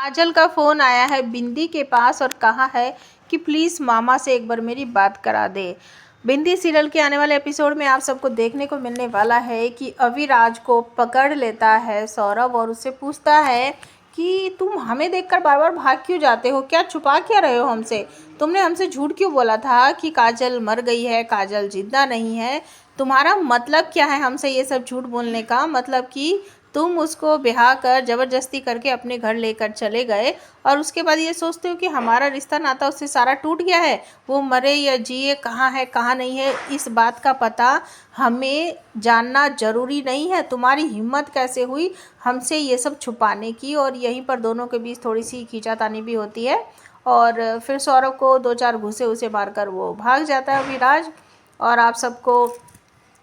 काजल का फ़ोन आया है बिंदी के पास और कहा है कि प्लीज़ मामा से एक बार मेरी बात करा दे। बिंदी सीरियल के आने वाले एपिसोड में आप सबको देखने को मिलने वाला है कि अविराज को पकड़ लेता है सौरभ और उससे पूछता है कि तुम हमें देखकर बार बार भाग क्यों जाते हो, क्या छुपा क्या रहे हो हमसे? तुमने हमसे झूठ क्यों बोला था कि काजल मर गई है, काजल जिंदा नहीं है? तुम्हारा मतलब क्या है हमसे ये सब झूठ बोलने का? मतलब कि तुम उसको ब्याह कर ज़बरदस्ती करके अपने घर लेकर चले गए और उसके बाद ये सोचते हो कि हमारा रिश्ता नाता उससे सारा टूट गया है, वो मरे या जिए, कहाँ है कहाँ नहीं है, इस बात का पता हमें जानना ज़रूरी नहीं है। तुम्हारी हिम्मत कैसे हुई हमसे ये सब छुपाने की? और यहीं पर दोनों के बीच थोड़ी सी खींचातानी भी होती है और फिर सौरभ को दो चार घूंसे उसे मारकर वो भाग जाता है अविराज। और आप सबको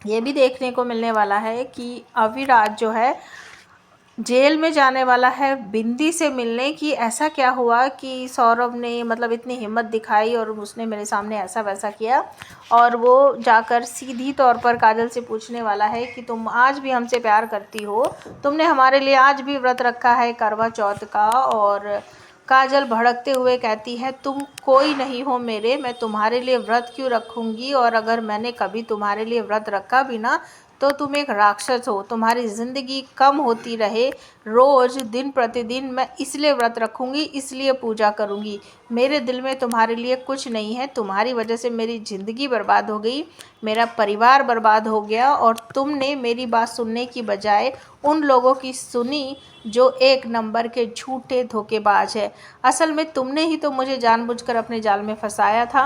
ये भी देखने को मिलने वाला है कि अविराज जो है जेल में जाने वाला है बिंदी से मिलने की। ऐसा क्या हुआ कि सौरभ ने मतलब इतनी हिम्मत दिखाई और उसने मेरे सामने ऐसा वैसा किया, और वो जाकर सीधी तौर पर काजल से पूछने वाला है कि तुम आज भी हमसे प्यार करती हो, तुमने हमारे लिए आज भी व्रत रखा है करवा चौथ का? और काजल भड़कते हुए कहती है तुम कोई नहीं हो मेरे, मैं तुम्हारे लिए व्रत क्यों रखूँगी? और अगर मैंने कभी तुम्हारे लिए व्रत रखा भी ना तो तुम एक राक्षस हो, तुम्हारी ज़िंदगी कम होती रहे रोज़ दिन प्रतिदिन, मैं इसलिए व्रत रखूँगी, इसलिए पूजा करूँगी। मेरे दिल में तुम्हारे लिए कुछ नहीं है, तुम्हारी वजह से मेरी ज़िंदगी बर्बाद हो गई, मेरा परिवार बर्बाद हो गया और तुमने मेरी बात सुनने की बजाय उन लोगों की सुनी जो एक नंबर के झूठे धोखेबाज है। असल में तुमने ही तो मुझे जानबूझकर अपने जाल में फंसाया था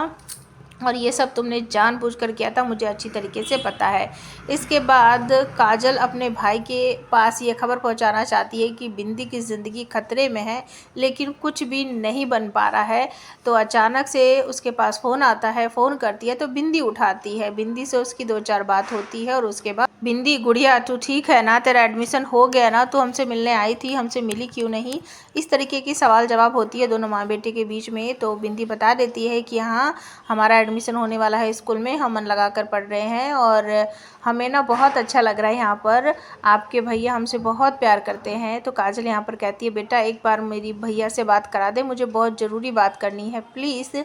और ये सब तुमने जानबूझकर किया था, मुझे अच्छी तरीके से पता है। इसके बाद काजल अपने भाई के पास ये खबर पहुंचाना चाहती है कि बिंदी की ज़िंदगी खतरे में है, लेकिन कुछ भी नहीं बन पा रहा है। तो अचानक से उसके पास फ़ोन आता है, फ़ोन करती है तो बिंदी उठाती है। बिंदी से उसकी दो चार बात होती है और उसके बाद बिंदी गुड़िया तू ठीक है ना, तेरा एडमिशन हो गया ना, तू हमसे मिलने आई थी, हमसे मिली क्यों नहीं? इस तरीके की सवाल जवाब होती है दोनों माँ बेटे के बीच में। तो बिंदी बता देती है कि हाँ, हमारा एडमिशन होने वाला है स्कूल में, हम मन लगा कर पढ़ रहे हैं और हमें ना बहुत अच्छा लग रहा है यहाँ पर, आपके भैया हमसे बहुत प्यार करते हैं। तो काजल यहाँ पर कहती है बेटा एक बार मेरी भैया से बात करा दे, मुझे बहुत ज़रूरी बात करनी है प्लीज़।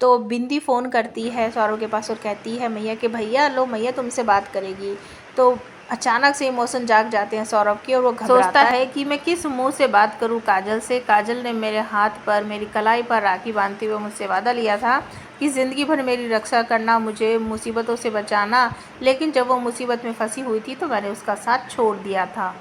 तो बिंदी फ़ोन करती है सौरभ के पास और कहती है मैया के भैया, लो मैया तुमसे बात करेगी। तो अचानक से इमोशन जाग जाते हैं सौरभ के और वो सोचता है कि मैं किस मुंह से बात करूं काजल से। काजल ने मेरे हाथ पर, मेरी कलाई पर राखी बांधते हुए मुझसे वादा लिया था कि ज़िंदगी भर मेरी रक्षा करना, मुझे मुसीबतों से बचाना, लेकिन जब वो मुसीबत में फंसी हुई थी तो मैंने उसका साथ छोड़ दिया था।